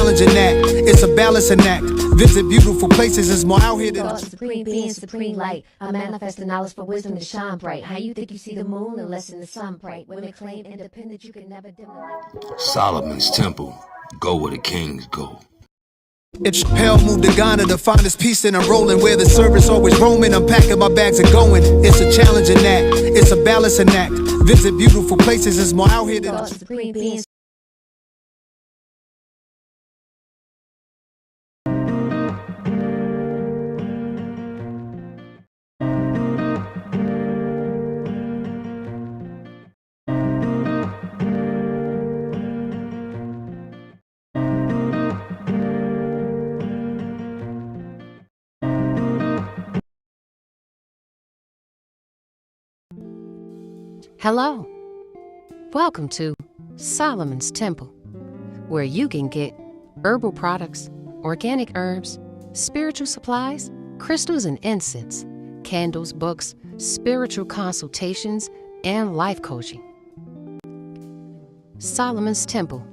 challenging act. It's a balancing act. Visit beautiful places, it's more out here than God, supreme being, supreme light. I manifest the knowledge for wisdom to shine bright. How you think you see the moon unless in the sun bright? Women claim independence, you can never dim the light. Solomon's Temple. Go where the kings go. It's Chappelle moved to Ghana to find his peace and I'm rolling where the service always roaming. I'm packing my bags and going. It's a challenging act. It's a balancing act. Visit beautiful places, it's more out here than God, supreme being. Hello. Welcome to Solomon's Temple, where you can get herbal products, organic herbs, spiritual supplies, crystals and incense, candles, books, spiritual consultations, and life coaching. Solomon's Temple.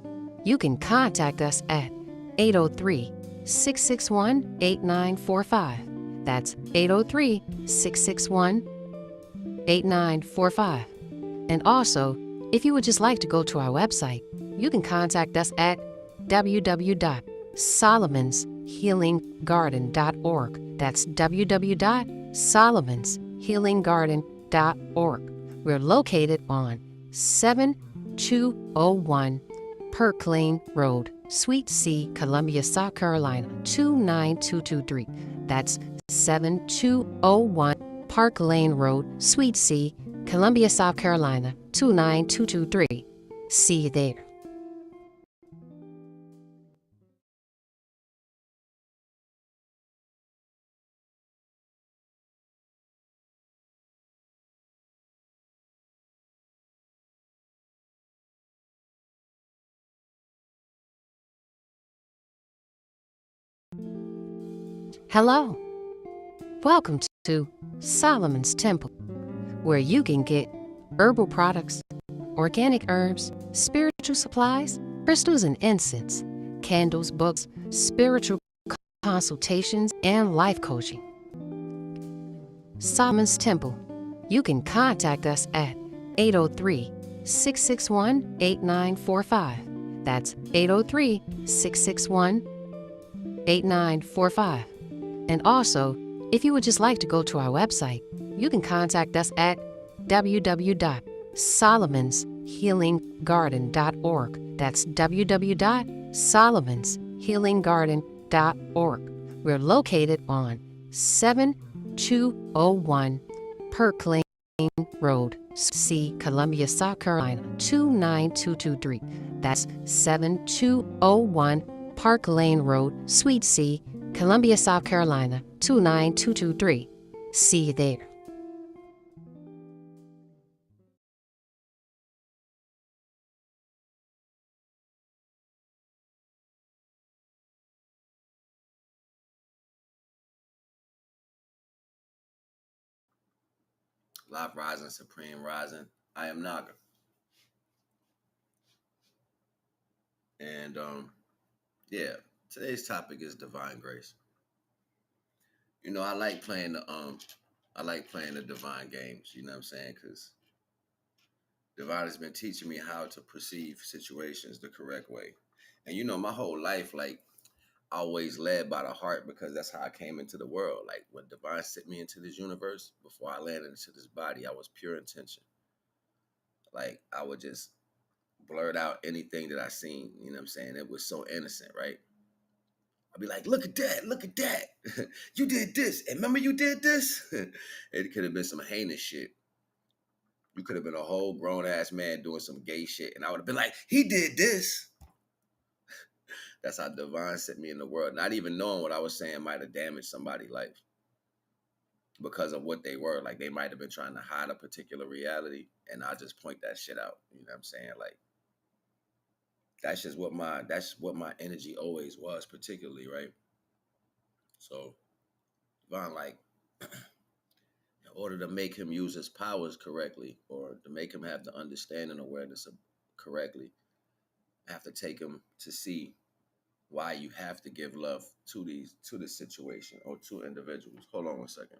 You can contact us at 803-661-8945. That's 803-661-8945. And also, if you would just like to go to our website, you can contact us at www.solomonshealinggarden.org. That's www.solomonshealinggarden.org. We're located on 7201 Perk Lane Road, Suite C, Columbia, South Carolina, 29223. That's 7201 Park Lane Road, Suite C, Columbia, South Carolina, 29223. See you there. Hello. Welcome to Solomon's Temple, where you can get herbal products, organic herbs, spiritual supplies, crystals and incense, candles, books, spiritual consultations, and life coaching. Solomon's Temple. You can contact us at 803-661-8945. That's 803-661-8945. And also, if you would just like to go to our website, you can contact us at www.solomonshealinggarden.org. That's www.solomonshealinggarden.org. We're located on 7201 Perk Lane Road, C, Columbia, South Carolina, 29223. That's 7201 Park Lane Road, Suite C, Columbia, South Carolina, 29223. See you there. Live Rising, Supreme Rising. I am Naga. And yeah, today's topic is divine grace. You know, I like playing the divine games, you know what I'm saying? Because divine has been teaching me how to perceive situations the correct way. And you know, my whole life, like, always led by the heart because that's how I came into the world. Like when divine sent me into this universe, before I landed into this body, I was pure intention. Like I would just blurt out anything that I seen, you know what I'm saying? It was so innocent, right? I'd be like, look at that. You did this. And remember you did this? It could have been some heinous shit. You could have been a whole grown ass man doing some gay shit. And I would have been like, he did this. That's how divine sent me in the world. Not even knowing what I was saying might have damaged somebody's life because of what they were. Like they might have been trying to hide a particular reality. And I just point that shit out. You know what I'm saying? Like, that's what my energy always was, particularly, right? So divine, like, in order to make him use his powers correctly, or to make him have the understanding awareness of correctly, I have to take him to see why you have to give love to this situation or to individuals. Hold on one second.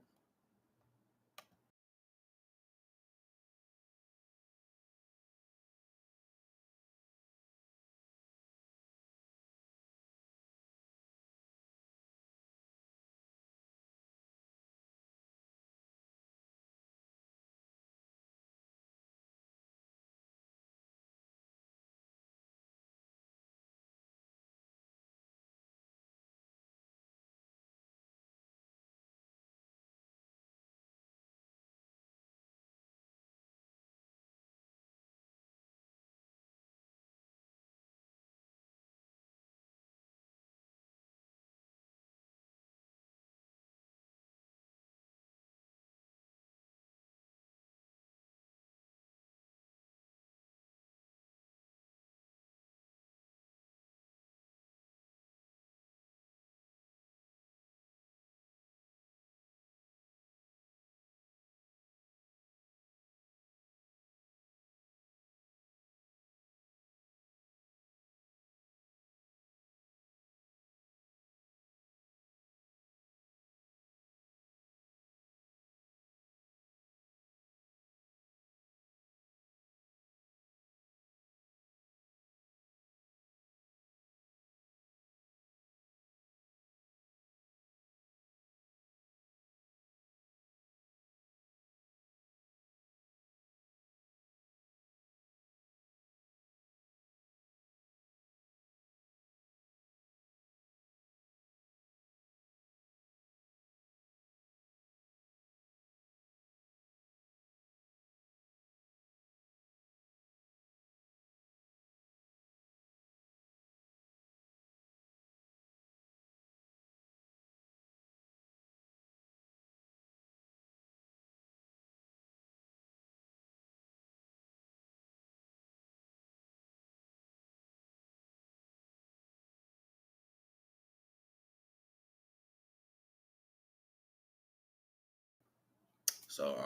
So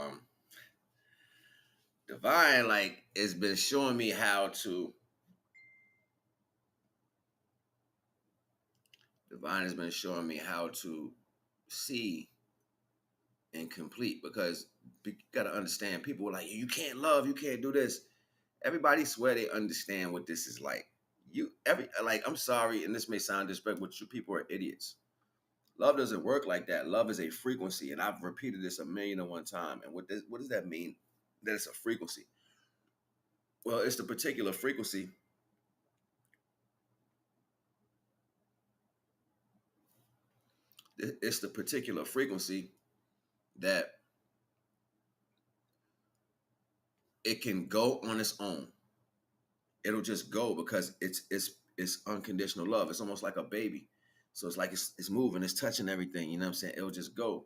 divine like it's been showing me how to divine has been showing me how to see and complete, because you got to understand, people were like, you can't love, you can't do this. Everybody swear they understand what this is like. I'm sorry, and this may sound disrespectful, but you people are idiots. Love doesn't work like that. Love is a frequency, and I've repeated this a million and one time. And what does that mean? That it's a frequency. Well, it's the particular frequency. It's the particular frequency that it can go on its own. It'll just go because it's unconditional love. It's almost like a baby. So it's like it's moving, it's touching everything. You know what I'm saying? It'll just go.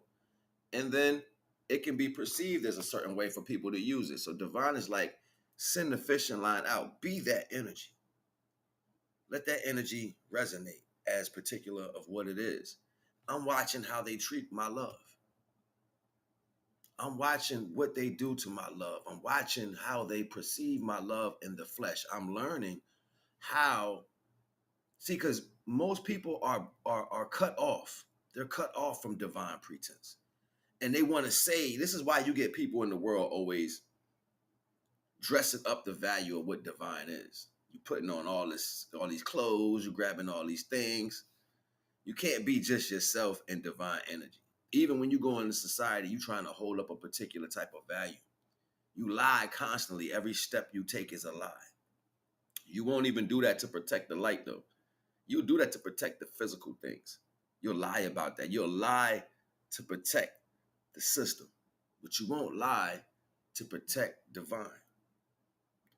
And then it can be perceived as a certain way for people to use it. So divine is like, send the fishing line out. Be that energy. Let that energy resonate as particular of what it is. I'm watching how they treat my love. I'm watching what they do to my love. I'm watching how they perceive my love in the flesh. I'm learning how, see, because most people are cut off. They're cut off from divine pretense. And they want to say, this is why you get people in the world always dressing up the value of what divine is. You're putting on all these clothes, you're grabbing all these things. You can't be just yourself in divine energy. Even when you go into society, you're trying to hold up a particular type of value. You lie constantly. Every step you take is a lie. You won't even do that to protect the light, though. You'll do that to protect the physical things. You'll lie about that. You'll lie to protect the system, but you won't lie to protect divine.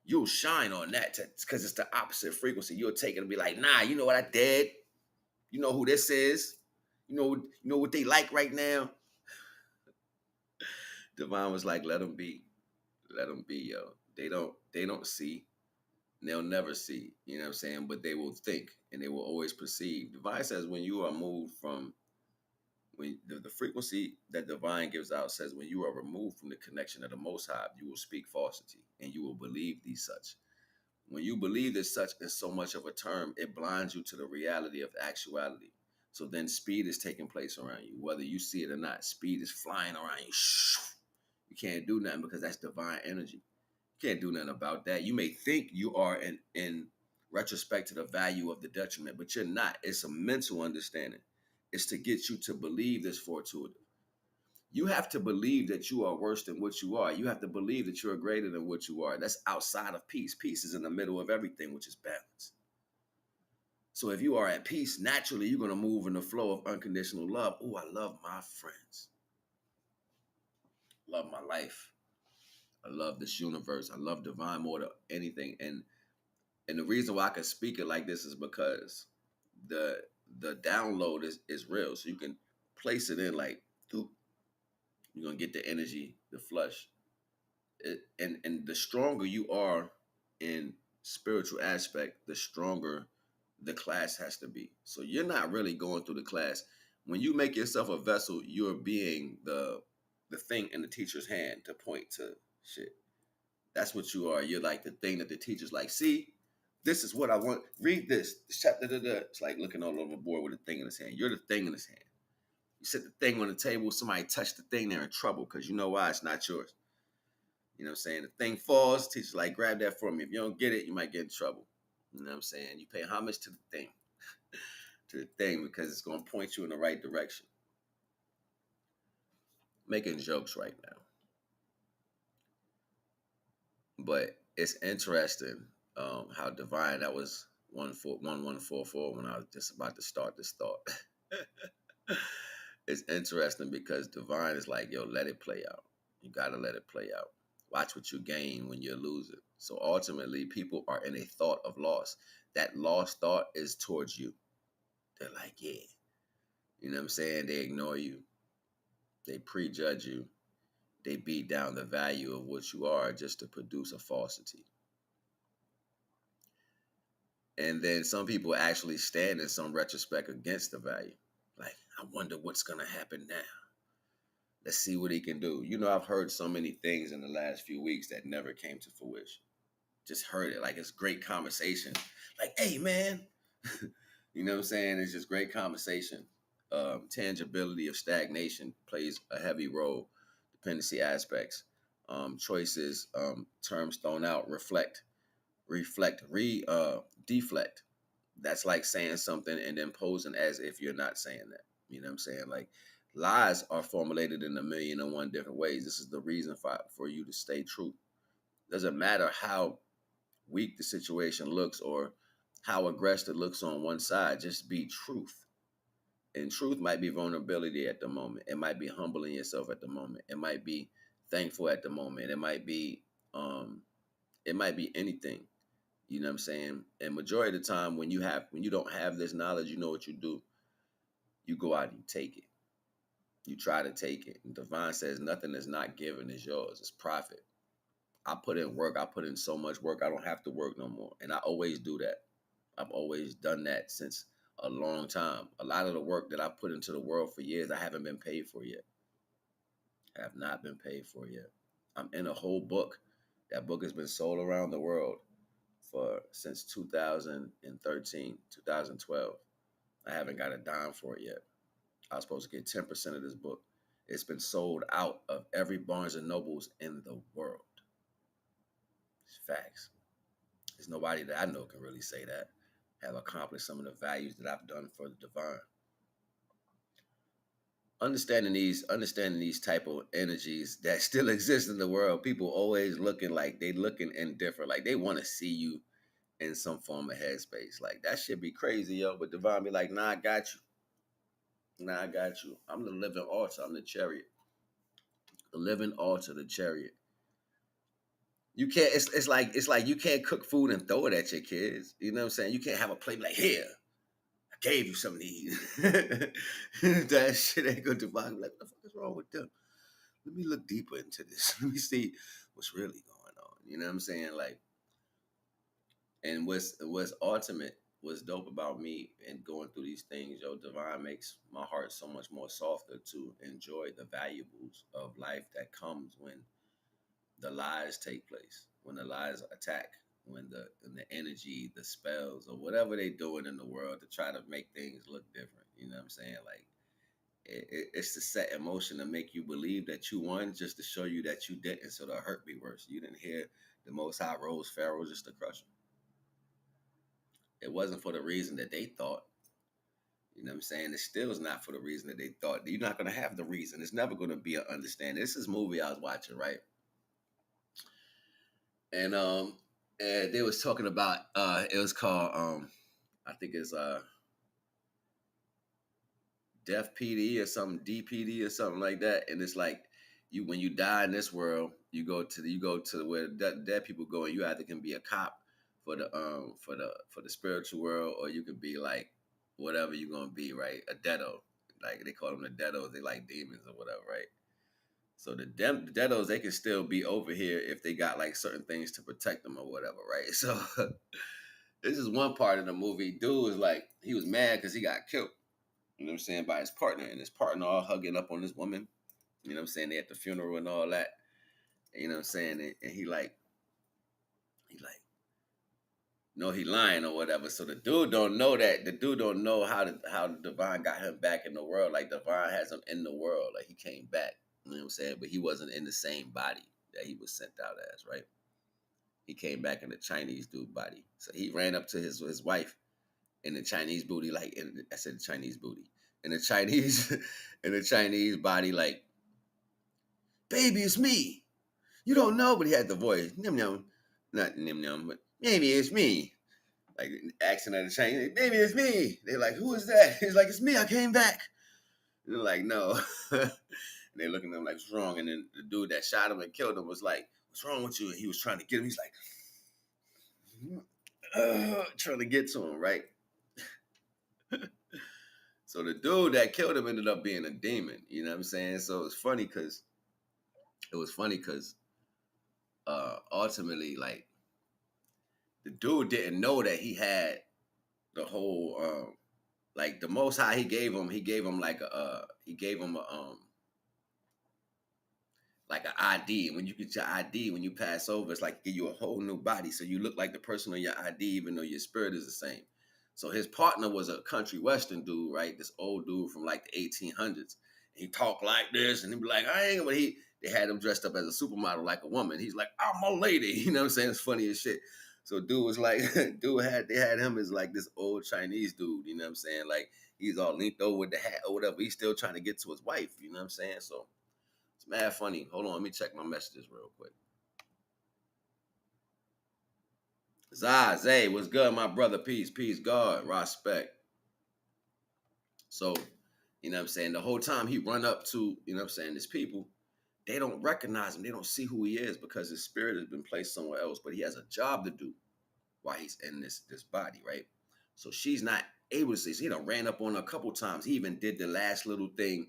You'll shine on that because it's the opposite frequency. You'll take it and be like, nah, you know what I did? You know who this is? You know what they like right now? Divine was like, let them be. Let them be, yo. They don't see. They'll never see. You know what I'm saying? But they will think and they will always perceive. Divine says when you are moved from, when the frequency that divine gives out says, when you are removed from the connection of the Most High, you will speak falsity and you will believe these such. When you believe that such is so much of a term, it blinds you to the reality of actuality. So then speed is taking place around you, whether you see it or not. Speed is flying around you. You can't do nothing because that's divine energy. You can't do nothing about that. You may think you are in retrospect to the value of the detriment, but you're not. It's a mental understanding. It's to get you to believe this fortuitous. You have to believe that you are worse than what you are. You have to believe that you are greater than what you are. That's outside of peace. Peace is in the middle of everything, which is balance. So if you are at peace, naturally you're going to move in the flow of unconditional love. Oh, I love my friends. Love my life. I love this universe. I love divine more than anything. And the reason why I can speak it like this is because the download is real. So you can place it in like, ooh, you're gonna get the energy, the flush. And the stronger you are in spiritual aspect, the stronger the class has to be. So you're not really going through the class. When you make yourself a vessel, you're being the thing in the teacher's hand to point to shit. That's what you are. You're like the thing that the teacher's like, see, this is what I want. Read this. Chapter. It's like looking all over the board with a thing in his hand. You're the thing in his hand. You set the thing on the table, somebody touched the thing, they're in trouble because you know why? It's not yours. You know what I'm saying? The thing falls, teacher's like, grab that for me. If you don't get it, you might get in trouble. You know what I'm saying? You pay homage to the thing because it's going to point you in the right direction. Making jokes right now. But it's interesting how divine, that was 1144 when I was just about to start this thought. It's interesting because divine is like, yo, let it play out. You got to let it play out. Watch what you gain when you're losing. So ultimately, people are in a thought of loss. That lost thought is towards you. They're like, yeah. You know what I'm saying? They ignore you. They prejudge you. They beat down the value of what you are just to produce a falsity. And then some people actually stand in some retrospect against the value. Like, I wonder what's going to happen now. Let's see what he can do. You know, I've heard so many things in the last few weeks that never came to fruition. Just heard it. Like, it's great conversation. Like, hey, man. You know what I'm saying? It's just great conversation. Tangibility of stagnation plays a heavy role. Dependency aspects. Choices, terms thrown out, reflect, deflect. That's like saying something and then posing as if you're not saying that. You know what I'm saying? Like, lies are formulated in 1,000,001 different ways. This is the reason for you to stay true. Doesn't matter how weak the situation looks or how aggressive it looks on one side, just be truth. And truth might be vulnerability at the moment. It might be humbling yourself at the moment. It might be thankful at the moment. It might be anything. You know what I'm saying? And majority of the time when you don't have this knowledge, you know what you do. You go out and you take it. You try to take it. And divine says nothing is not given is yours. It's profit. I put in work. I put in so much work. I don't have to work no more. And I always do that. I've always done that since a long time. A lot of the work that I put into the world for years, I haven't been paid for yet. I have not been paid for yet. I'm in a whole book. That book has been sold around the world since 2013, 2012. I haven't got a dime for it yet. I was supposed to get 10% of this book. It's been sold out of every Barnes and Nobles in the world. It's facts. There's nobody that I know can really say that have accomplished some of the values that I've done for the divine. Understanding these type of energies that still exist in the world, people always looking like they looking indifferent, like they want to see you in some form of headspace. Like, that should be crazy, yo. But divine be like, nah, I got you. Nah, I got you. I'm the living altar. I'm the chariot. The living altar, the chariot. You can't. It's like you can't cook food and throw it at your kids. You know what I'm saying? You can't have a plate like, here, I gave you some of these. That shit ain't gonna divine. Like, what the fuck is wrong with them? Let me look deeper into this. Let me see what's really going on. You know what I'm saying? Like, and what's ultimate, what's dope about me and going through these things, yo, divine makes my heart so much more softer to enjoy the valuables of life that comes when the lies take place, when the lies attack, when the energy, the spells, or whatever they doing in the world to try to make things look different. You know what I'm saying? Like it's to set in motion to make you believe that you won, just to show you that you didn't, so the hurt be worse. You didn't hear the Most High rose Pharaoh just to crush him. It wasn't for the reason that they thought. You know what I'm saying? It still is not for the reason that they thought. You're not going to have the reason. It's never going to be an understanding. This is a movie I was watching, right? And they was talking about it was called I think it's Death PD or something, DPD or something like that. And it's like you when you die in this world, you go to where dead people go, and you either can be a cop for the spiritual world, or you can be like whatever you're gonna be, right? A deado. Like they call them the deados, they like demons or whatever, right? So the deados, they can still be over here if they got like certain things to protect them or whatever, right? So this is one part of the movie. Dude was like, he was mad because he got killed. You know what I'm saying, by his partner, and his partner all hugging up on this woman. You know what I'm saying? They at the funeral and all that. You know what I'm saying? And he like, no, he lying or whatever. So the dude don't know that. The dude don't know how the divine got him back in the world. Like divine has him in the world. Like he came back. You know what I'm saying? But he wasn't in the same body that he was sent out as, right? He came back in the Chinese dude body. So he ran up to his wife in the Chinese booty, like I said the Chinese booty. In the Chinese in the Chinese body, like, baby, it's me. You don't know, but he had the voice. Nim nim. Not nim nim, but maybe it's me. Like accent of the Chinese, baby, it's me. They're like, who is that? He's like, it's me, I came back. And they're like, no. And they're looking at him like, what's wrong? And then the dude that shot him and killed him was like, what's wrong with you? And he was trying to get him. He's like, trying to get to him, right? So the dude that killed him ended up being a demon. You know what I'm saying? So it was funny because ultimately, like, the dude didn't know that he had the whole like the Most High. He gave him like an ID. When you get your ID, when you pass over, it's like give you a whole new body, so you look like the person on your ID, even though your spirit is the same. So his partner was a country western dude, right? This old dude from like the 1800s. He talked like this, and he'd be like, "I ain't." But they had him dressed up as a supermodel, like a woman. He's like, "I'm a lady," you know what I'm saying? It's funny as shit. So dude was like, they had him as like this old Chinese dude, you know what I'm saying? Like he's all linked over with the hat or whatever. He's still trying to get to his wife, you know what I'm saying? So it's mad funny. Hold on, let me check my messages real quick. Zay, what's good, my brother? Peace, God, respect. So, you know what I'm saying? The whole time he run up to, you know what I'm saying, his people, they don't recognize him. They don't see who he is because his spirit has been placed somewhere else, but he has a job to do while he's in this body, right? So she's not able to see. So he done ran up on her a couple times. He even did the last little thing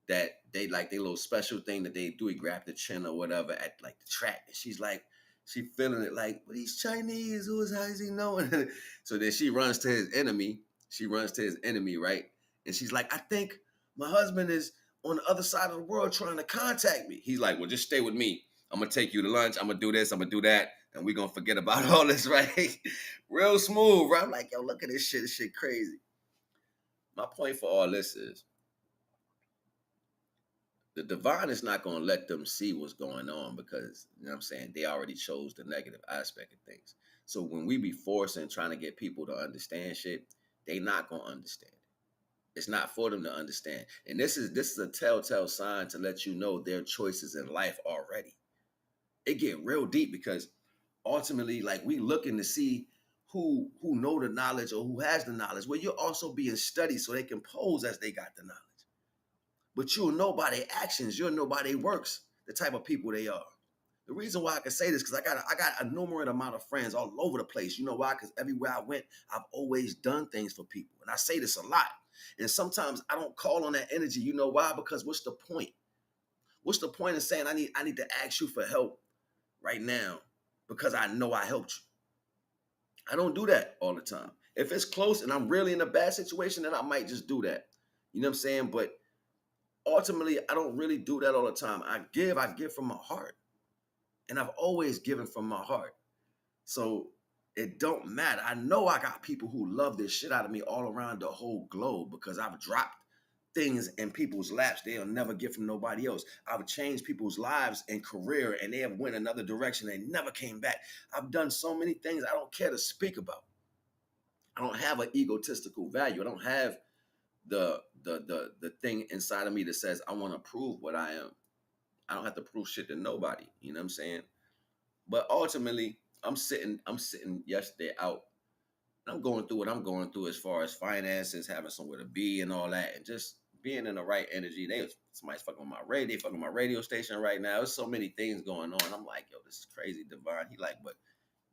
that they like, their little special thing that they do. He grabbed the chin or whatever at like the track. And she's like, she feeling it like, but he's Chinese. How is he knowing? So then she runs to his enemy. Right? And she's like, I think my husband is on the other side of the world trying to contact me. He's like, well, just stay with me. I'm going to take you to lunch. I'm going to do this. I'm going to do that. And we're going to forget about all this, right? Real smooth, right? I'm like, yo, look at this shit. This shit crazy. My point for all this is the divine is not going to let them see what's going on because, you know what I'm saying, they already chose the negative aspect of things. So when we be forcing trying to get people to understand shit, they not going to understand. It's not for them to understand. And this is a telltale sign to let you know their choices in life already. It get real deep because ultimately, like, we looking to see who know the knowledge or who has the knowledge. Well, you're also being studied so they can pose as they got the knowledge. But you'll know by their actions, you'll know by their works, the type of people they are. The reason why I can say this, because I got a numerous amount of friends all over the place. You know why? Because everywhere I went, I've always done things for people. And I say this a lot. And sometimes I don't call on that energy. You know why? Because what's the point? What's the point of saying I need to ask you for help right now because I know I helped you? I don't do that all the time. If it's close and I'm really in a bad situation, then I might just do that. You know what I'm saying? But ultimately, I don't really do that all the time. I give from my heart. And I've always given from my heart. So it don't matter. I know I got people who love this shit out of me all around the whole globe because I've dropped things in people's laps they'll never get from nobody else. I've changed people's lives and career and they have went another direction. They never came back. I've done so many things I don't care to speak about. I don't have an egotistical value. I don't have the thing inside of me that says I want to prove what I am. I don't have to prove shit to nobody. You know what I'm saying? But ultimately, I'm sitting yesterday out. And I'm going through what I'm going through as far as finances, having somewhere to be and all that, and just being in the right energy. Somebody's fucking with my radio, they fucking with my radio station right now. There's so many things going on. I'm like, yo, this is crazy, Divine. He like, but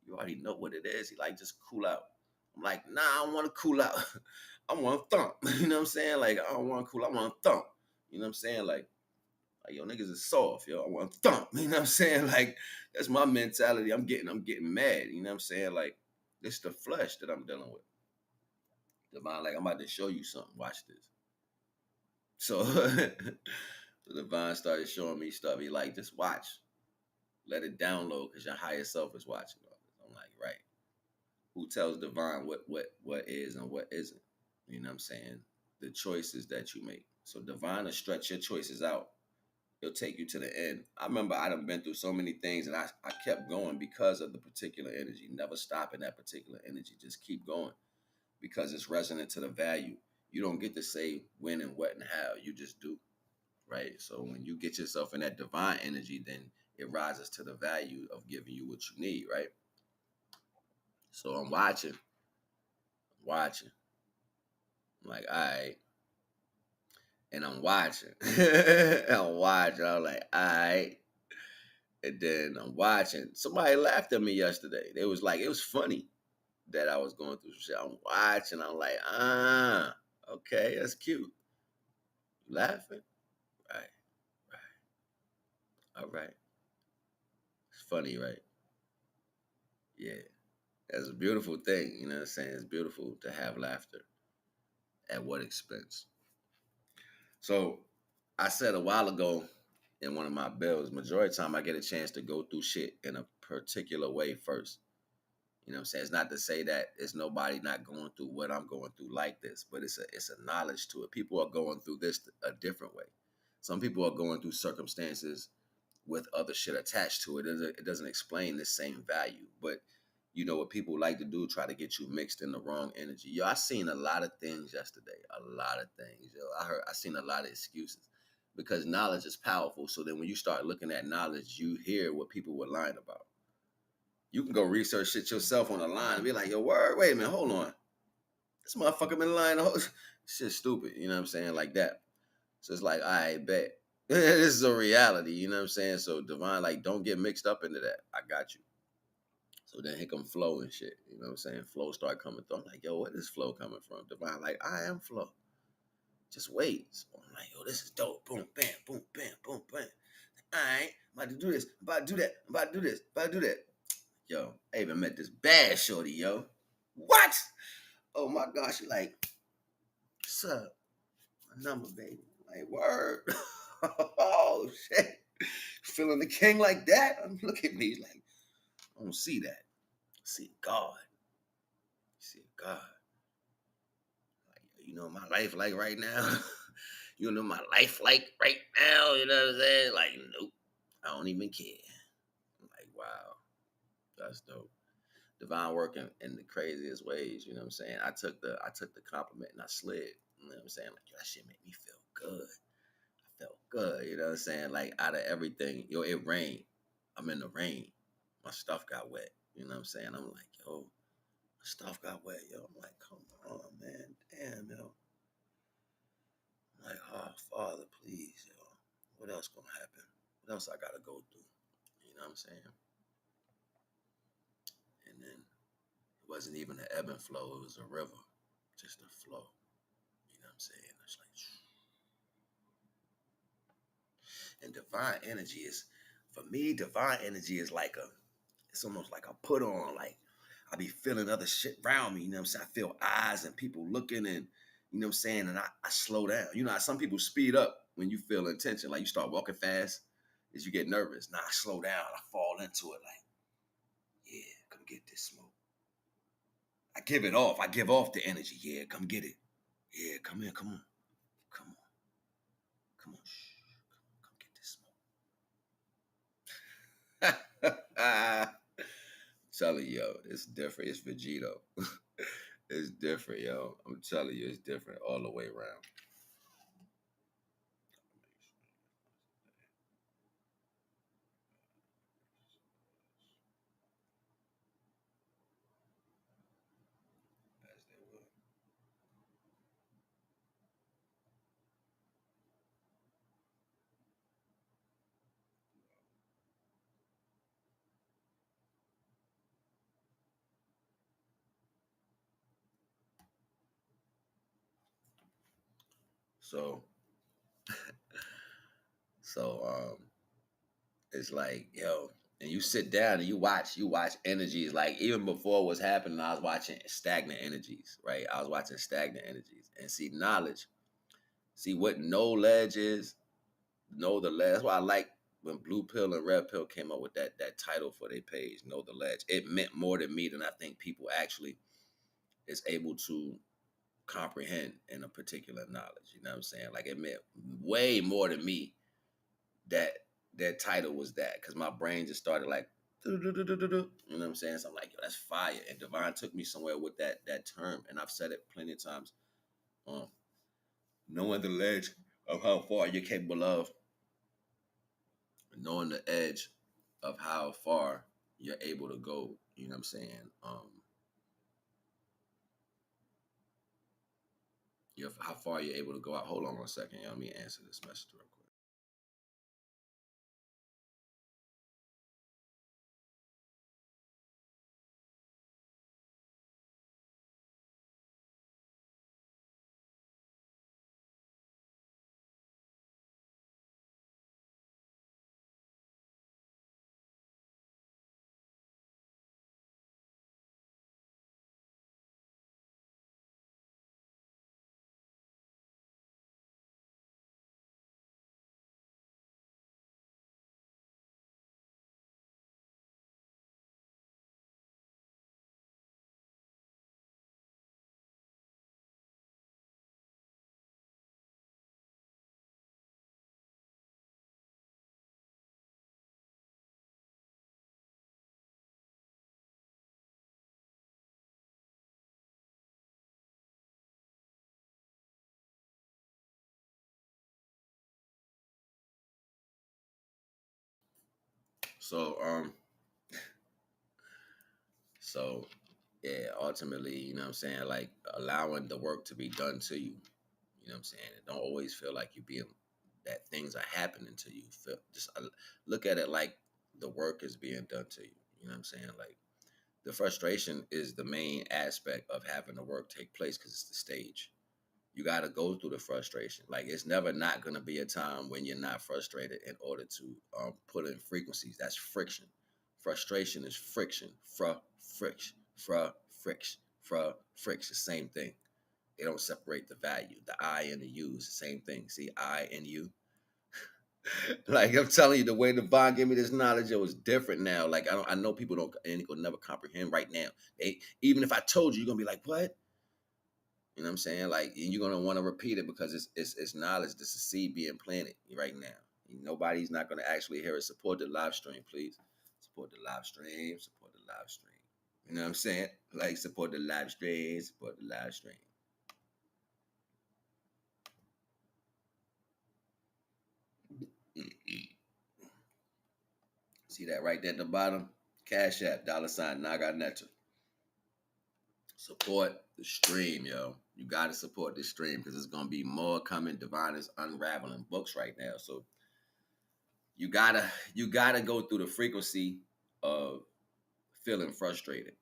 you already know what it is. He like, just cool out. I'm like, nah, I don't want to cool out. I want to thump. You know what I'm saying? Like, I don't want to cool. I want to thump. You know what I'm saying? Like, yo, niggas is soft, yo. I want to thump. You know what I'm saying? Like, that's my mentality. I'm getting mad. You know what I'm saying? Like, it's the flesh that I'm dealing with. Divine, like, I'm about to show you something. Watch this. So, so Divine started showing me stuff. He like, just watch. Let it download because your higher self is watching all this. I'm like, right. Who tells Divine what is and what isn't? You know what I'm saying? The choices that you make. So Divine will stretch your choices out. It'll take you to the end. I remember I done been through so many things and I kept going because of the particular energy. Never stop in that particular energy. Just keep going because it's resonant to the value. You don't get to say when and what and how. You just do, right? So when you get yourself in that divine energy, then it rises to the value of giving you what you need, right? So I'm watching. I'm like, all right. And I'm watching. I'm like, all right. And then I'm watching. Somebody laughed at me yesterday. They was like, it was funny that I was going through some shit. I'm watching. I'm like, okay, that's cute. You laughing? Right. All right. It's funny, right? Yeah. That's a beautiful thing. You know what I'm saying? It's beautiful to have laughter. At what expense? So I said a while ago in one of my bills, majority of the time I get a chance to go through shit in a particular way first. You know what I'm saying? It's not to say that it's nobody not going through what I'm going through like this, but it's a knowledge to it. People are going through this a different way. Some people are going through circumstances with other shit attached to it. It doesn't explain the same value. But you know what people like to do, try to get you mixed in the wrong energy. Yo, I seen a lot of things yesterday. A lot of things. Yo, I seen a lot of excuses. Because knowledge is powerful. So then when you start looking at knowledge, you hear what people were lying about. You can go research shit yourself on the line and be like, yo, wait a minute, hold on. This motherfucker been lying the whole shit's stupid, you know what I'm saying? Like that. So it's like, all right, bet. This is a reality, you know what I'm saying? So Divine, like, don't get mixed up into that. I got you. So then here come Flow and shit. You know what I'm saying? Flow start coming through. I'm like, yo, where is Flow coming from? Divine, like, I am Flow. Just wait. So I'm like, yo, this is dope. Boom, bam, boom, bam, boom, bam. All right, I'm about to do this. I'm about to do that. I'm about to do this. I'm about to do that. Yo, I even met this bad shorty, yo. What? Oh my gosh, she like, what's up? My number, baby. Like, word. Oh shit. Feeling the king like that? Look at me. He's like, I don't see that. I see God. I see God. Like, you know my life like right now? You know my life like right now? You know what I'm saying? Like, nope. I don't even care. I'm like, wow. That's dope. Divine working in the craziest ways, you know what I'm saying? I took the compliment and I slid. You know what I'm saying? Like, yo, that shit made me feel good. I felt good, you know what I'm saying? Like, out of everything, yo, it rained. I'm in the rain. My stuff got wet. You know what I'm saying? I'm like, yo, my stuff got wet, yo. I'm like, come on, man. Damn, yo. I'm like, oh, Father, please, yo. What else gonna happen? What else I gotta go through? You know what I'm saying? And then it wasn't even an ebb and flow. It was a river, just a flow. You know what I'm saying? It's like, and divine energy is, for me, divine energy is like it's almost like a put on. Like, I be feeling other shit around me. You know what I'm saying? I feel eyes and people looking and, you know what I'm saying? And I slow down. You know how some people speed up when you feel intention. Like, you start walking fast as you get nervous. Now I slow down. I fall into it like, yeah, come get this smoke. I give it off. I give off the energy. Yeah, come get it. Yeah, come here. Come on. Come on. Come on. Shh. Come get this smoke. Telling you, yo, it's different. It's Vegito. It's different, yo. I'm telling you, it's different all the way around. As they will. So, so it's like, yo, and you sit down and you watch energies. Like even before what's happening, I was watching stagnant energies, right? I was watching stagnant energies and see knowledge, see what no ledge is, know the ledge. That's why I like when Blue Pill and Red Pill came up with that title for their page, Know the Ledge. It meant more to me than I think people actually is able to comprehend in a particular knowledge. You know what I'm saying? Like it meant way more to me that that title was that, because my brain just started like, you know what I'm saying? So I'm like, yo, that's fire. And Divine took me somewhere with that term, and I've said it plenty of times. Um, knowing the ledge of how far you're capable of, knowing the edge of how far you're able to go. You know what I'm saying? How far you're able to go out. Hold on 1 second, yo. Let me answer this message real quick. So so yeah, ultimately, you know what I'm saying, like allowing the work to be done to you. You know what I'm saying? And don't always feel like you're being that things are happening to you. Feel just look at it like the work is being done to you. You know what I'm saying? Like the frustration is the main aspect of having the work take place because it's the stage. You got to go through the frustration. Like it's never not going to be a time when you're not frustrated in order to put in frequencies. That's friction. Frustration is friction. Friction. Friction. Same thing. They don't separate the value. The I and the U is the same thing. See, I and you. Like I'm telling you, the way Devon gave me this knowledge, it was different now. Like I know people don't and will never comprehend right now. Even if I told you, you're gonna be like, what? You know what I'm saying? Like you're gonna want to repeat it because it's knowledge. This is seed being planted right now. Nobody's not gonna actually hear it. Support the live stream, please. Support the live stream. Support the live stream. You know what I'm saying? Like support the live stream. Support the live stream. See that right there at the bottom? Cash App, $ NagaNeter. Support the stream, yo. You gotta support this stream because there's gonna be more coming. Divine is unraveling books right now. So you gotta go through the frequency of feeling frustrated.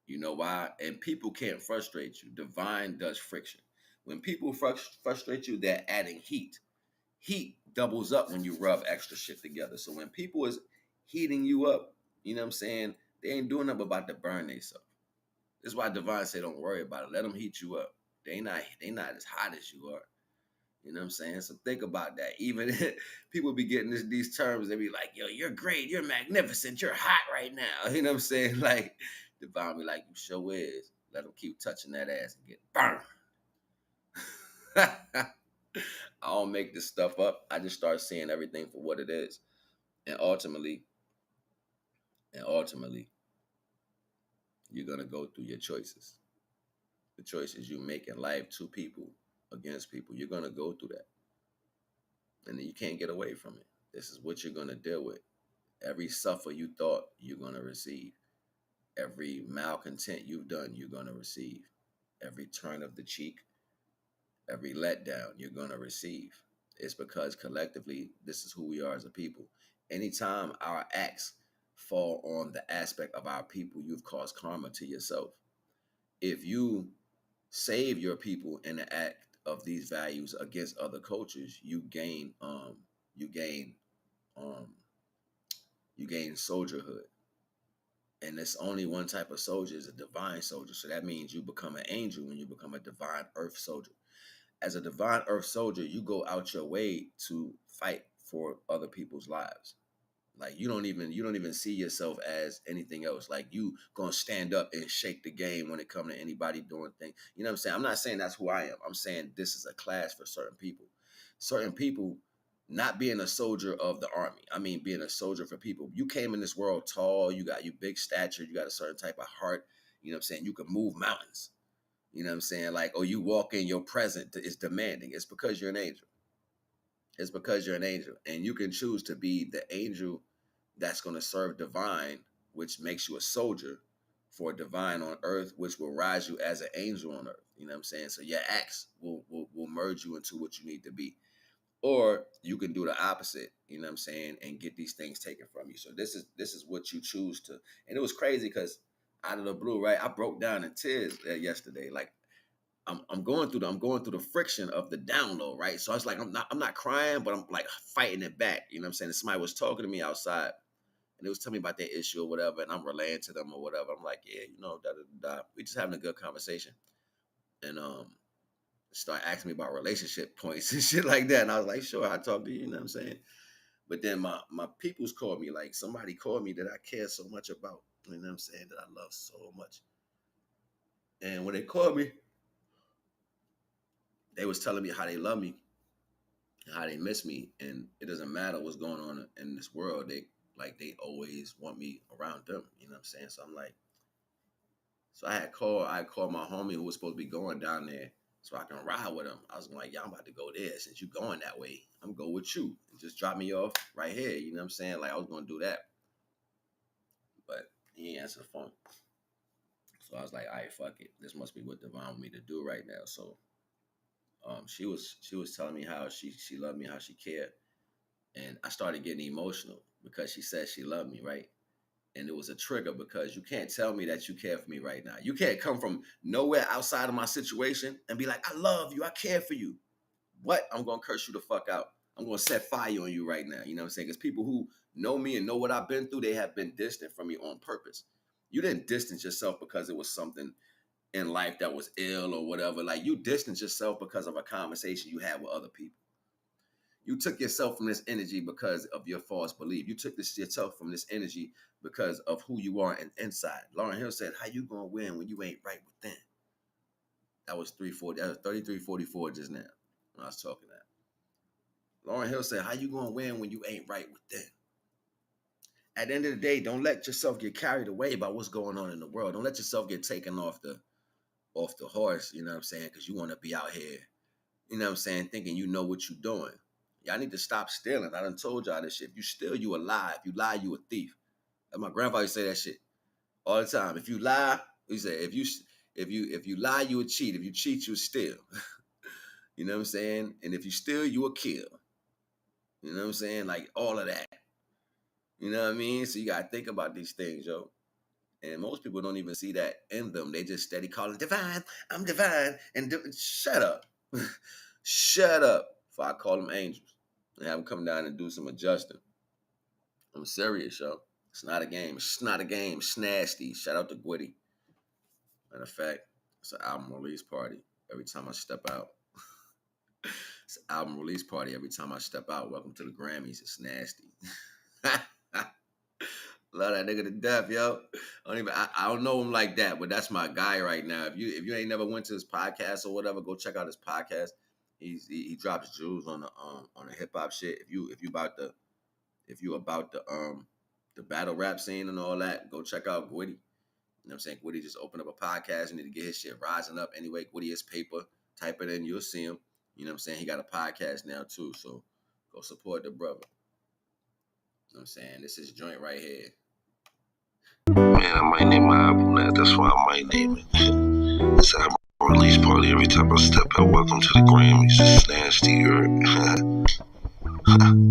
You know why? And people can't frustrate you. Divine does friction. When people frustrate you, they're adding heat. Heat doubles up when you rub extra shit together. So when people is heating you up, you know what I'm saying? They ain't doing nothing about to burn themselves. This is why Divine say don't worry about it. Let them heat you up. They not as hot as you are. You know what I'm saying? So think about that. Even people be getting these terms, they be like, yo, you're great, you're magnificent, you're hot right now. You know what I'm saying? Like, Divine be like, you sure is. Let them keep touching that ass and get burned. I don't make this stuff up. I just start seeing everything for what it is. And ultimately, you're gonna go through your choices. The choices you make in life to people, against people, you're gonna go through that. And then you can't get away from it. This is what you're gonna deal with. Every suffer you thought you're gonna receive. Every malcontent you've done, you're gonna receive. Every turn of the cheek, every letdown, you're gonna receive. It's because collectively, this is who we are as a people. Anytime our acts fall on the aspect of our people, you've caused karma to yourself. If you save your people in the act of these values against other cultures, you gain um you gain soldierhood. And it's only one type of soldier, is a divine soldier. So that means you become an angel when you become a divine earth soldier. As a divine earth soldier, you go out your way to fight for other people's lives. Like you don't even see yourself as anything else. Like you gonna stand up and shake the game when it comes to anybody doing things. You know what I'm saying? I'm not saying that's who I am. I'm saying this is a class for certain people. Certain people not being a soldier of the army. I mean being a soldier for people. You came in this world tall, you got your big stature, you got a certain type of heart. You know what I'm saying? You can move mountains. You know what I'm saying? Like, or you walk in your present is demanding. It's because you're an angel. It's because you're an angel. And you can choose to be the angel that's going to serve divine, which makes you a soldier for divine on earth, which will rise you as an angel on earth. You know what I'm saying? So your acts will merge you into what you need to be. Or you can do the opposite, you know what I'm saying, and get these things taken from you. So this is what you choose to. And it was crazy because out of the blue, right? I broke down in tears yesterday. Like I'm going through the friction of the download, right? So it's like I'm not crying, but I'm like fighting it back. You know what I'm saying? And somebody was talking to me outside and they was telling me about their issue or whatever, and I'm relaying to them or whatever. I'm like, yeah, da da da. We just having a good conversation. And start asking me about relationship points and shit like that. And I was like, sure, I'll talk to you, you know what I'm saying? But then my peoples called me, like somebody called me that I care so much about, you know what I'm saying, that I love so much. And when they called me, they was telling me how they love me, how they miss me, and it doesn't matter what's going on in this world. They always want me around them. You know what I'm saying? So I'm like, so I called my homie who was supposed to be going down there so I can ride with him. I was like, yeah, I'm about to go there. Since you going that way, I'm go with you. And just drop me off right here. You know what I'm saying? Like I was gonna do that. But he ain't answer the phone. So I was like, all right, fuck it. This must be what Divine want me to do right now. So she was telling me how she loved me, how she cared. And I started getting emotional because she said she loved me, right? And it was a trigger because you can't tell me that you care for me right now. You can't come from nowhere outside of my situation and be like, I love you, I care for you. What? I'm gonna curse you the fuck out. I'm gonna set fire on you right now. You know what I'm saying? Because people who know me and know what I've been through, they have been distant from me on purpose. You didn't distance yourself because it was something in life that was ill or whatever. Like you distance yourself because of a conversation you had with other people. You took yourself from this energy because of your false belief. You took yourself from this energy because of who you are inside. Lauryn Hill said, how you gonna win when you ain't right within? That was 340. That was 3344 just now when I was talking that. Lauryn Hill said, how you gonna win when you ain't right within? At the end of the day, don't let yourself get carried away by what's going on in the world. Don't let yourself get taken off the horse, you know what I'm saying? Because you want to be out here, you know what I'm saying, thinking you know what you're doing. Y'all need to stop stealing. I done told y'all this shit. If you steal, you a lie. If you lie, you a thief. And my grandfather used to say that shit all the time. If you lie, he said, if you lie, you a cheat. If you cheat, you steal. You know what I'm saying? And if you steal, you a kill. You know what I'm saying? Like all of that. You know what I mean? So you gotta think about these things, yo. And most people don't even see that in them. They just steady calling divine. I'm divine. And shut up. Shut up. Before I call them angels and have them come down and do some adjusting. I'm serious, yo. It's not a game. It's not a game. It's nasty. Shout out to Gwitty. Matter of fact, it's an album release party every time I step out. It's an album release party every time I step out. Welcome to the Grammys. It's nasty. Love that nigga to death, yo. I don't know him like that, but that's my guy right now. If you ain't never went to his podcast or whatever, go check out his podcast. He drops jewels on the hip hop shit. If you about the battle rap scene and all that, go check out Gwitty. You know what I'm saying? Gwitty just opened up a podcast and need to get his shit rising up. Anyway, Gwitty is paper. Type it in, you'll see him. You know what I'm saying? He got a podcast now too, so go support the brother. You know what I'm saying? This is joint right here. Man, I might name my album that. That's why I might name it. It's an album release party every time I step out. Welcome to the Grammys. It's nasty,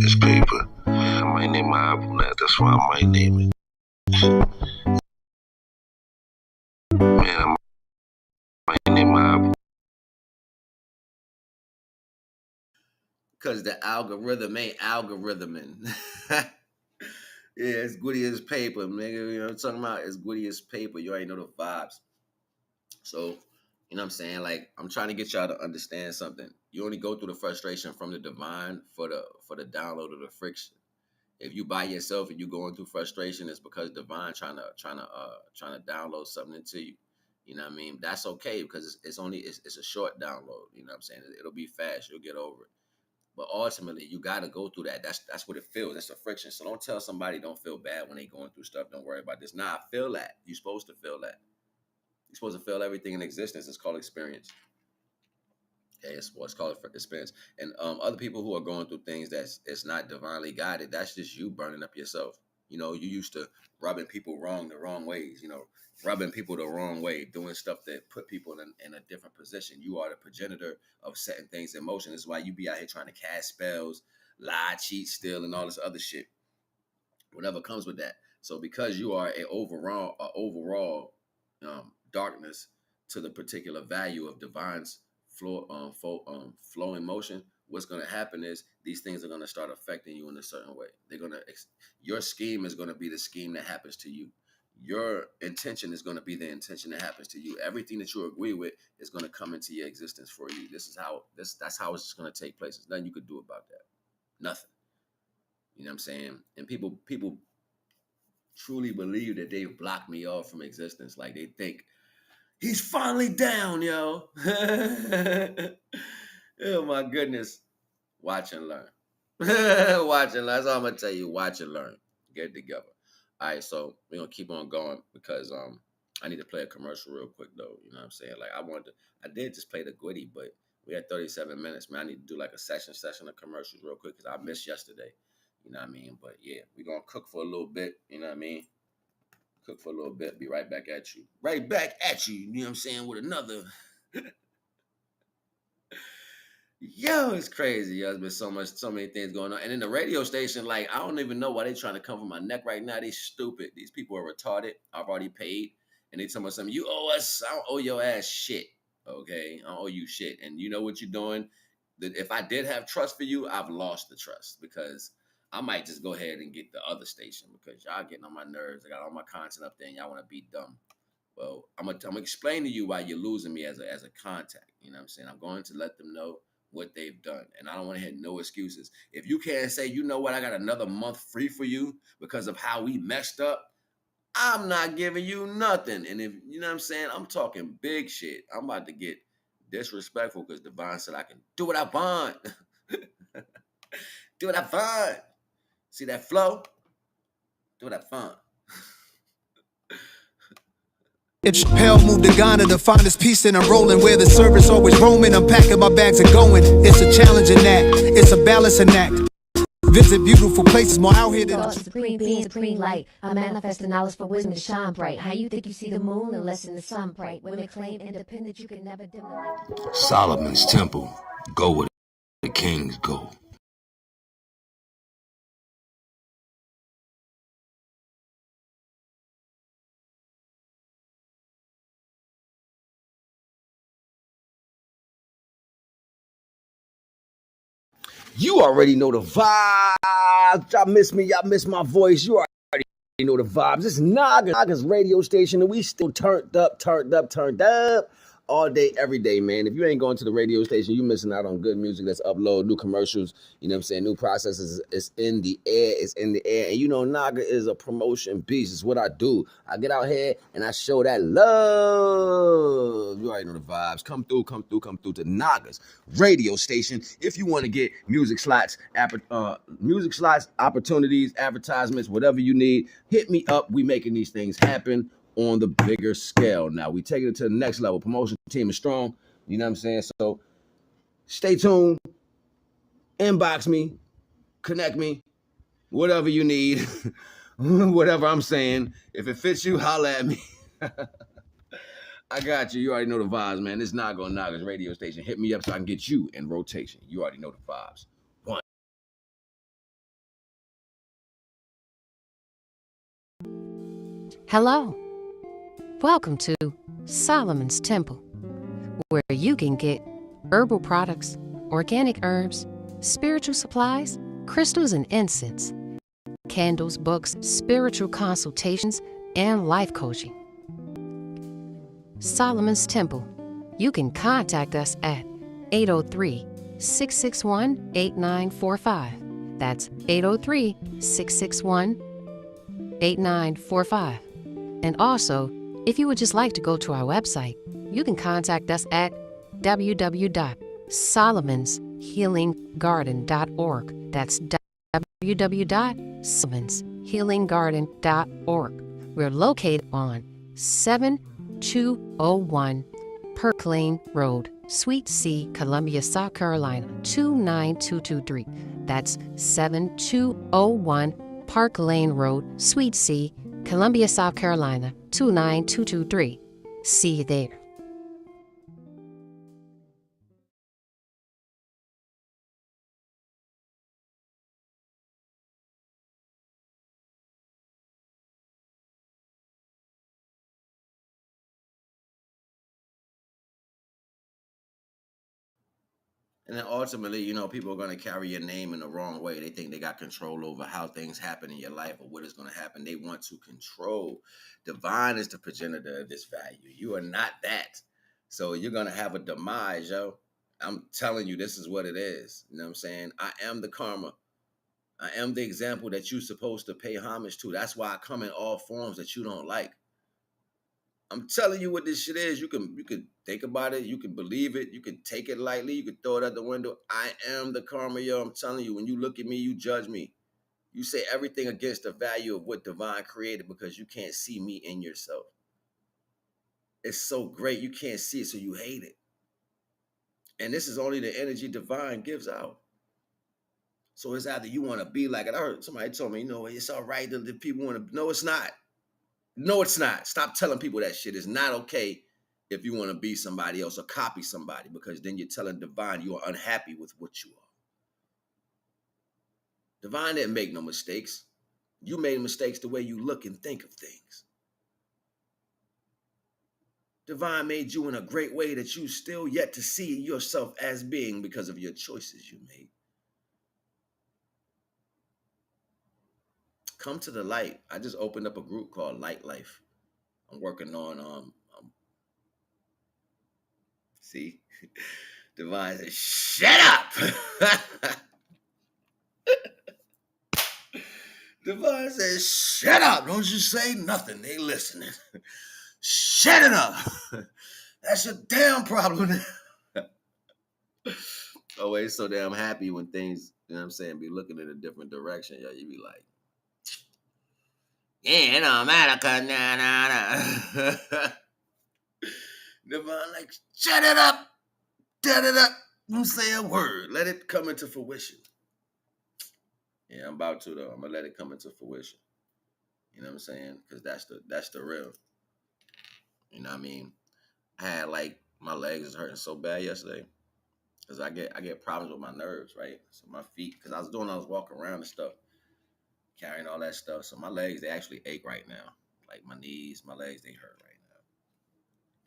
it's paper. Man, I might name my album that. That's why I might name it. Man, I might name my album. Because the algorithm ain't algorithming. Yeah, it's Gwitty as paper, nigga. You know what I'm talking about? It's Gwitty as paper. You already know the vibes. So, you know what I'm saying? Like, I'm trying to get y'all to understand something. You only go through the frustration from the divine for the download of the friction. If you by yourself and you going through frustration, it's because divine trying to download something into you. You know what I mean? That's okay because it's a short download. You know what I'm saying? It'll be fast. You'll get over it. But ultimately, you got to go through that. That's what it feels. That's the friction. So don't tell somebody don't feel bad when they going through stuff. Don't worry about this. Nah, I feel that. You're supposed to feel that. You're supposed to feel everything in existence. It's called experience. Okay, it's called experience. And other people who are going through things it's not divinely guided, that's just you burning up yourself. You know, you used to rubbing people wrong the wrong ways, you know, rubbing people the wrong way, doing stuff that put people in a different position. You are the progenitor of setting things in motion. That's why you be out here trying to cast spells, lie, cheat, steal, and all this other shit. Whatever comes with that. So because you are an overall darkness to the particular value of divine's flow in motion, what's going to happen is these things are going to start affecting you in a certain way. Your scheme is going to be the scheme that happens to you. Your intention is going to be the intention that happens to you. Everything that you agree with is going to come into your existence for you. That's how it's just going to take place. There's nothing you could do about that. Nothing. You know what I'm saying? And people truly believe that they've blocked me off from existence. Like they think, he's finally down, yo. Oh my goodness. Watch and learn. Watch and learn. That's all I'm gonna tell you. Watch and learn. Get it together. All right, so we're gonna keep on going because I need to play a commercial real quick though. You know what I'm saying? Like I did just play the Gwitty, but we had 37 minutes, man. I need to do like a session of commercials real quick because I missed yesterday. You know what I mean? But yeah, we're gonna cook for a little bit, you know what I mean? Cook for a little bit, be right back at you. Right back at you, you know what I'm saying, with another. Yo, it's crazy. Yo, there's been so many things going on. And in the radio station, like, I don't even know why they're trying to come for my neck right now. They stupid. These people are retarded. I've already paid. And they tell me something, you owe us. I don't owe your ass shit. Okay? I don't owe you shit. And you know what you're doing? If I did have trust for you, I've lost the trust because I might just go ahead and get the other station because y'all getting on my nerves. I got all my content up there and y'all want to be dumb. Well, I'm gonna explain to you why you're losing me as a contact. You know what I'm saying? I'm going to let them know what they've done. And I don't want to hear no excuses. If you can't say, you know what, I got another month free for you because of how we messed up, I'm not giving you nothing. And if, you know what I'm saying, I'm talking big shit. I'm about to get disrespectful because Divine said I can do what I want. Do what I want. See that flow? Do what I want. It's hell moved to Ghana to find this peace and I'm rolling where the service always roaming. I'm packing my bags and going. It's a challenging act. It's a balancing act. Visit beautiful places more out here than Supreme being, supreme light. I manifest the knowledge for wisdom to shine bright. How you think you see the moon unless in the sun bright? Women claim independence, you can never dim the light. Solomon's Temple. Go where the kings go. You already know the vibes. Y'all miss me. Y'all miss my voice. You already know the vibes. It's Naga's radio station, and we still turned up. all day, every day, man. If you ain't going to the radio station, you missing out on good music that's upload, new commercials, you know what I'm saying? New processes. It's in the air. It's in the air. And you know, Naga is a promotion beast. It's what I do. I get out here and I show that love. You already know the vibes. Come through to Naga's radio station. If you want to get music slots, opportunities, advertisements, whatever you need, hit me up. We making these things happen on the bigger scale. Now we taking it to the next level. Promotion team is strong. You know what I'm saying? So stay tuned. Inbox me. Connect me. Whatever you need. Whatever I'm saying. If it fits you, holla at me. I got you. You already know the vibes, man. This is Naga on Naga's radio station. Hit me up so I can get you in rotation. You already know the vibes. One. Hello. Welcome to Solomon's Temple, where you can get herbal products, organic herbs, spiritual supplies, crystals and incense, candles, books, spiritual consultations, and life coaching. Solomon's Temple. You can contact us at 803-661-8945. That's 803-661-8945. And also, if you would just like to go to our website, you can contact us at www.solomonshealinggarden.org. That's www.solomonshealinggarden.org. We're located on 7201 Park Lane Road, Suite C, Columbia, South Carolina, 29223. That's 7201 Park Lane Road, Suite C, Columbia, South Carolina, 29223. See you there. And then ultimately, you know, people are going to carry your name in the wrong way. They think they got control over how things happen in your life or what is going to happen. They want to control. Divine is the progenitor of this value. You are not that. So you're going to have a demise, yo. I'm telling you, this is what it is. You know what I'm saying? I am the karma. I am the example that you're supposed to pay homage to. That's why I come in all forms that you don't like. I'm telling you what this shit is. You can think about it. You can believe it. You can take it lightly. You can throw it out the window. I am the karma, yo. I'm telling you, when you look at me, you judge me. You say everything against the value of what divine created because you can't see me in yourself. It's so great. You can't see it, so you hate it. And this is only the energy divine gives out. So it's either you want to be like it. I heard somebody told me, you know, it's all right that people want to. No, it's not. No, it's not. Stop telling people that shit. It's not okay if you want to be somebody else or copy somebody, because then you're telling divine you are unhappy with what you are. Divine didn't make no mistakes. You made mistakes the way you look and think of things. Divine made you in a great way that you still yet to see yourself as being because of your choices you made. Come to the light. I just opened up a group called Light Life. I'm working on see, Divine said, shut up. Divine says, shut up. Don't you say nothing. They listening. Shut it up. That's your damn problem. Always so damn happy when things, you know what I'm saying, be looking in a different direction. Yo, you be like, yeah, it don't matter, cause nah. Divine like, shut it up. Shut it up. Don't say a word. Let it come into fruition. Yeah, I'm about to though. I'm gonna let it come into fruition. You know what I'm saying? Because that's the real. You know what I mean? I had like my legs was hurting so bad yesterday because I get problems with my nerves, right? So my feet, because I was walking around and stuff, carrying all that stuff. So my legs, they actually ache right now. Like my knees, my legs, they hurt right now.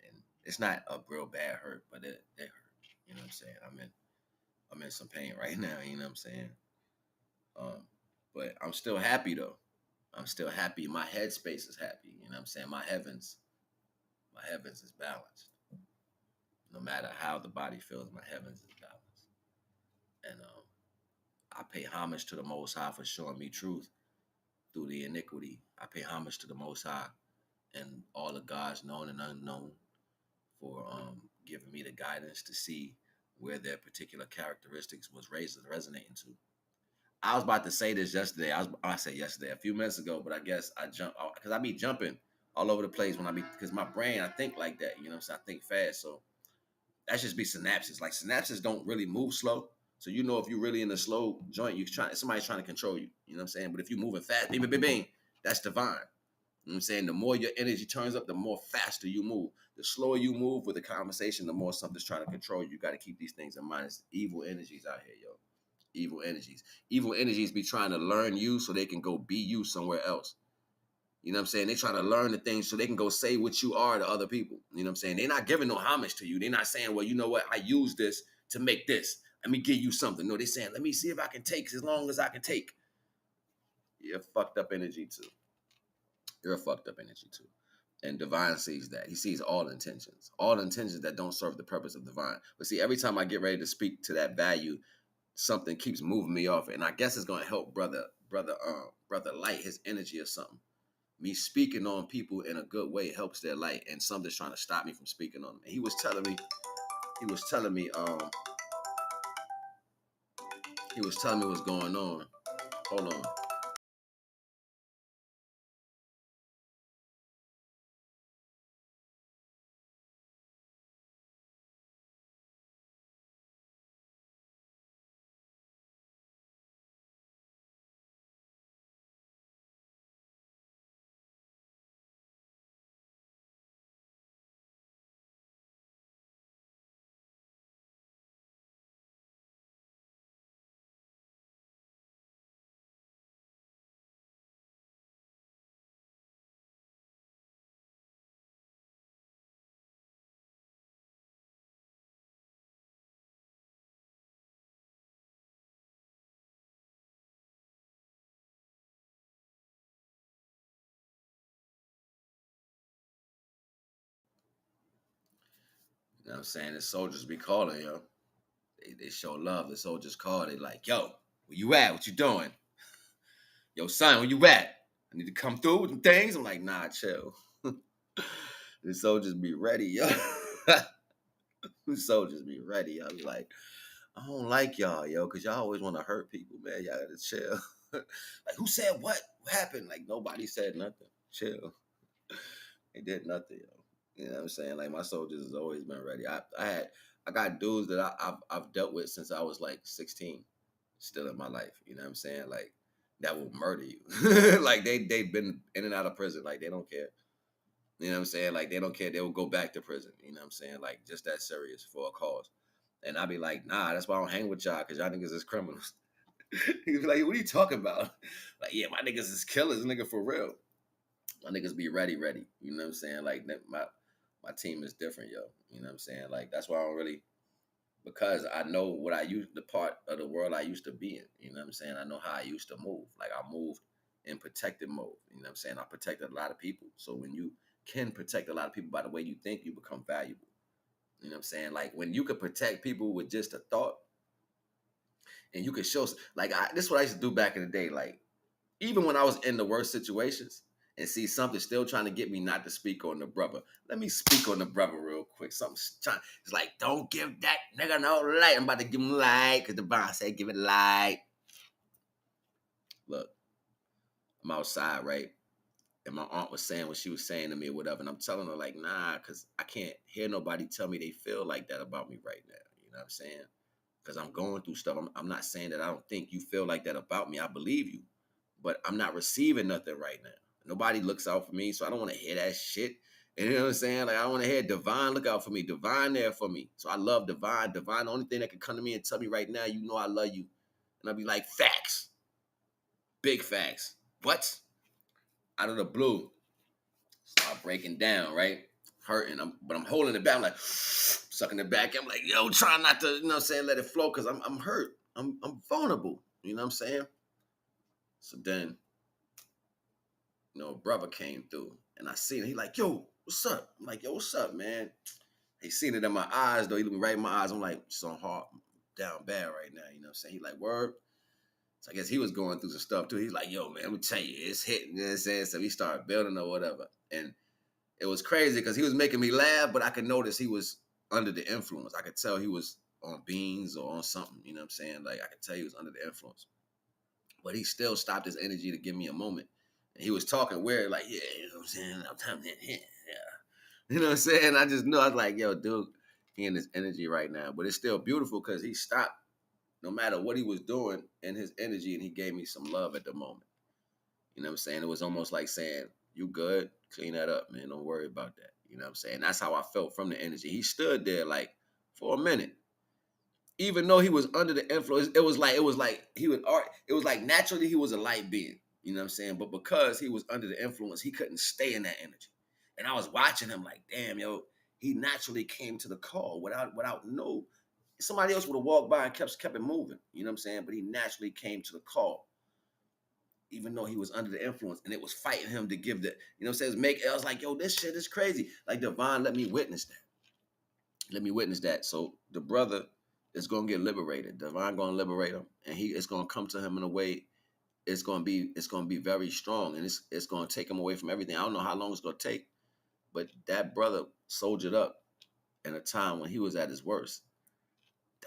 And it's not a real bad hurt, but it hurt. You know what I'm saying? I'm in some pain right now. You know what I'm saying? But I'm still happy though. I'm still happy. My headspace is happy. You know what I'm saying? My heavens is balanced. No matter how the body feels, my heavens is balanced. And I pay homage to the Most High for showing me truth through the iniquity. I pay homage to the Most High and all the gods known and unknown for giving me the guidance to see where their particular characteristics was resonating to. I was about to say this yesterday. I said yesterday, a few minutes ago, but I guess I jumped because I be jumping all over the place because my brain, I think like that, you know what I'm saying? I think fast. So that's just be synapses. Like synapses don't really move slow. So you know if you're really in a slow joint, somebody's trying to control you. You know what I'm saying? But if you're moving fast, bing, bing, bing, bing, that's divine. You know what I'm saying? The more your energy turns up, the more faster you move. The slower you move with the conversation, the more something's trying to control you. You got to keep these things in mind. It's evil energies out here, yo. Evil energies. Evil energies be trying to learn you so they can go be you somewhere else. You know what I'm saying? They try to learn the things so they can go say what you are to other people. You know what I'm saying? They're not giving no homage to you. They're not saying, well, you know what? I use this to make this. Let me give you something. No, they're saying, let me see if I can take as long as I can take. You're fucked up energy too. You're a fucked up energy too. And divine sees that. He sees all intentions that don't serve the purpose of divine. But see, every time I get ready to speak to that value, something keeps moving me off. And I guess it's going to help brother light his energy or something. Me speaking on people in a good way helps their light, and something's trying to stop me from speaking on them. And he was telling me what's going on. Hold on. You know what I'm saying? The soldiers be calling, yo. They show love. The soldiers call. They like, yo, where you at? What you doing? Yo, son, where you at? I need to come through with some things. I'm like, nah, chill. The soldiers be ready, yo. The soldiers be ready. I be like, I don't like y'all, yo, because y'all always want to hurt people, man. Y'all gotta chill. Like, who said what? What happened? Like, nobody said nothing. Chill. They did nothing, yo. You know what I'm saying? Like, my soldiers has always been ready. I got dudes that I've dealt with since I was like 16, still in my life. You know what I'm saying? Like, that will murder you. Like, they've been in and out of prison. Like, they don't care. You know what I'm saying? Like, they don't care. They will go back to prison. You know what I'm saying? Like, just that serious for a cause. And I'd be like, nah, that's why I don't hang with y'all, because y'all niggas is criminals. He'd be like, what are you talking about? Like, yeah, my niggas is killers, nigga, for real. My niggas be ready. You know what I'm saying? Like, my team is different, yo. You know what I'm saying? Like, that's why I don't really, because I know what the part of the world I used to be in. You know what I'm saying? I know how I used to move. Like, I moved in protective mode. You know what I'm saying? I protected a lot of people. So when you can protect a lot of people by the way you think, you become valuable. You know what I'm saying? Like, when you could protect people with just a thought, and you could show, like, this is what I used to do back in the day. Like, even when I was in the worst situations and see something still trying to get me not to speak on the brother. Let me speak on the brother real quick. Something's trying, it's like, don't give that nigga no light. I'm about to give him light because the bond said give it light. Look, I'm outside, right? And my aunt was saying what she was saying to me or whatever. And I'm telling her, like, nah, because I can't hear nobody tell me they feel like that about me right now. You know what I'm saying? Because I'm going through stuff. I'm not saying that I don't think you feel like that about me. I believe you. But I'm not receiving nothing right now. Nobody looks out for me, so I don't want to hear that shit. And you know what I'm saying? Like, I want to hear Divine look out for me. Divine there for me. So I love Divine. Divine, the only thing that can come to me and tell me right now, you know I love you. And I'll be like, facts. Big facts. What? Out of the blue. Start breaking down, right? Hurting. But I'm holding it back. I'm like, sucking it back. I'm like, yo, trying not to, you know what I'm saying, let it flow, because I'm hurt. I'm vulnerable. You know what I'm saying? So then, you know, a brother came through and I seen him. He like, yo, what's up? I'm like, yo, what's up, man? He seen it in my eyes though. He looked me right in my eyes. I'm like, so hard, down bad right now. You know what I'm saying? He like, word. So I guess he was going through some stuff too. He's like, yo, man, let me tell you, it's hitting. You know what I'm saying? So we started building or whatever. And it was crazy because he was making me laugh, but I could notice he was under the influence. I could tell he was on beans or on something. You know what I'm saying? Like I could tell he was under the influence. But he still stopped his energy to give me a moment. And he was talking weird, like, yeah, you know what I'm saying? I'm telling you, yeah. You know what I'm saying? I just knew, I was like, yo, dude, he in his energy right now. But it's still beautiful because he stopped no matter what he was doing in his energy and he gave me some love at the moment. You know what I'm saying? It was almost like saying, you good? Clean that up, man. Don't worry about that. You know what I'm saying? That's how I felt from the energy. He stood there like for a minute. Even though he was under the influence, it was like he would art. It was like naturally he was a light being. You know what I'm saying? But because he was under the influence, he couldn't stay in that energy. And I was watching him like, damn, yo, he naturally came to the call without no. Somebody else would have walked by and kept it moving. You know what I'm saying? But he naturally came to the call, even though he was under the influence, and it was fighting him to give the. You know what I'm saying? I was like, yo, this shit is crazy. Like Divine, let me witness that. Let me witness that. So the brother is gonna get liberated. Divine gonna liberate him, and it's gonna come to him in a way. It's gonna be very strong, and it's gonna take him away from everything. I don't know how long it's gonna take, but that brother soldiered up in a time when he was at his worst.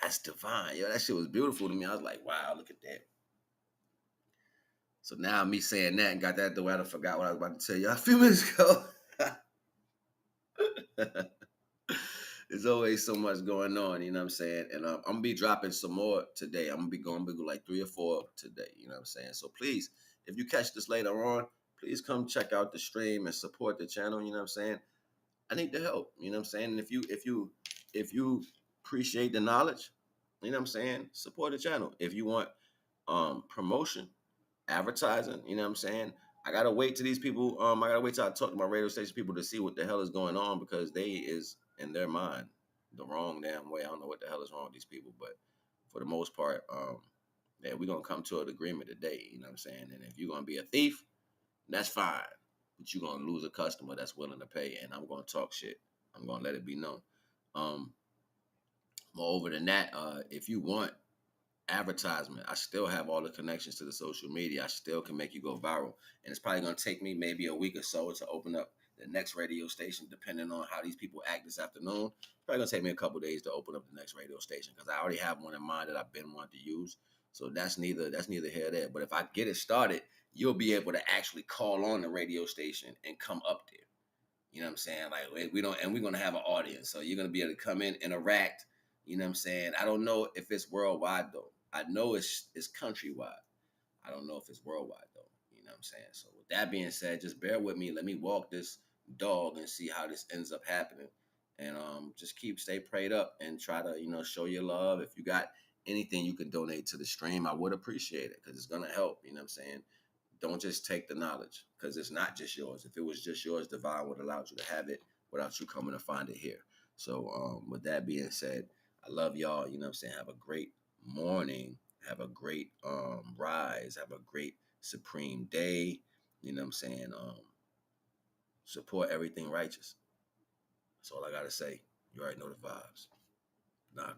That's divine. Yo, that shit was beautiful to me. I was like, wow, look at that. So now me saying that and got that the way I forgot what I was about to tell you a few minutes ago. There's always so much going on, you know what I'm saying? And I'm gonna be dropping some more today. I'm gonna be going big like 3 or 4 today, you know what I'm saying? So please, if you catch this later on, please come check out the stream and support the channel, you know what I'm saying? I need the help, you know what I'm saying? And if you appreciate the knowledge, you know what I'm saying, support the channel. If you want promotion, advertising, you know what I'm saying? I gotta wait till these people, I gotta wait till I talk to my radio station people to see what the hell is going on because they is in their mind the wrong damn way. I don't know what the hell is wrong with these people, but for the most part, yeah, we're gonna come to an agreement today, you know what I'm saying? And if you're gonna be a thief, that's fine. But you're gonna lose a customer that's willing to pay, and I'm gonna talk shit. I'm gonna let it be known. Moreover than that, if you want advertisement, I still have all the connections to the social media. I still can make you go viral, and it's probably gonna take me maybe a week or so to open up the next radio station, depending on how these people act this afternoon. It's probably gonna take me a couple days to open up the next radio station because I already have one in mind that I've been wanting to use. So that's neither here nor there. But if I get it started, you'll be able to actually call on the radio station and come up there. You know what I'm saying? Like we're gonna have an audience, so you're gonna be able to come in, interact. You know what I'm saying? I don't know if it's worldwide though. I know it's countrywide. I don't know if it's worldwide though. You know what I'm saying? So with that being said, just bear with me. Let me walk this dog and see how this ends up happening. And just stay prayed up and try to, show your love. If you got anything you can donate to the stream, I would appreciate it because it's gonna help. You know what I'm saying? Don't just take the knowledge because it's not just yours. If it was just yours, Divine would allow you to have it without you coming to find it here. So with that being said, I love y'all. You know what I'm saying? Have a great morning. Have a great rise. Have a great supreme day. You know what I'm saying? Support everything righteous. That's all I got to say. You already know the vibes. Naga.